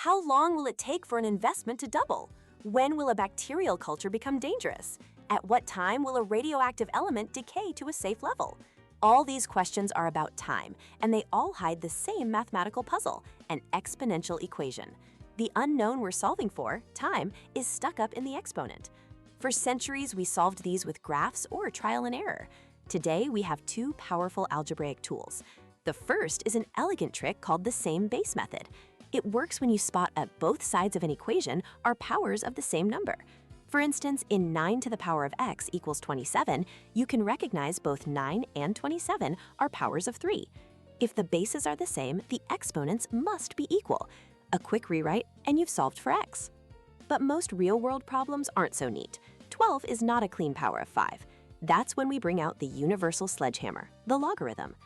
How long will it take for an investment to double? When will a bacterial culture become dangerous? At what time will a radioactive element decay to a safe level? All these questions are about time, and they all hide the same mathematical puzzle, an exponential equation. The unknown we're solving for, time, is stuck up in the exponent. For centuries, we solved these with graphs or trial and error. Today, we have two powerful algebraic tools. The first is an elegant trick called the same base method. It works when you spot at both sides of an equation are powers of the same number. For instance, in 9 to the power of x equals 27, you can recognize both 9 and 27 are powers of 3. If the bases are the same, the exponents must be equal. A quick rewrite, and you've solved for x. But most real-world problems aren't so neat. 12 is not a clean power of 5. That's when we bring out the universal sledgehammer, the logarithm.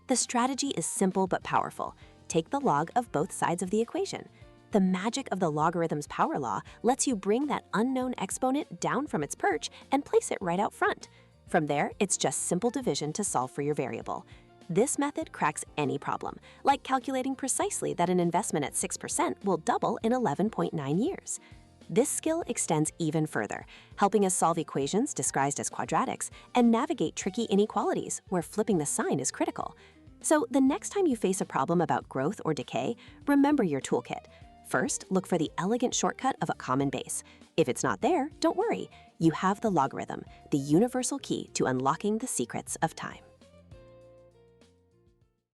The strategy is simple but powerful. Take the log of both sides of the equation. The magic of the logarithm's power law lets you bring that unknown exponent down from its perch and place it right out front. From there, it's just simple division to solve for your variable. This method cracks any problem, like calculating precisely that an investment at 6% will double in 11.9 years. This skill extends even further, helping us solve equations disguised as quadratics and navigate tricky inequalities where flipping the sign is critical. So the next time you face a problem about growth or decay, remember your toolkit. First, look for the elegant shortcut of a common base. If it's not there, don't worry. You have the logarithm, the universal key to unlocking the secrets of time.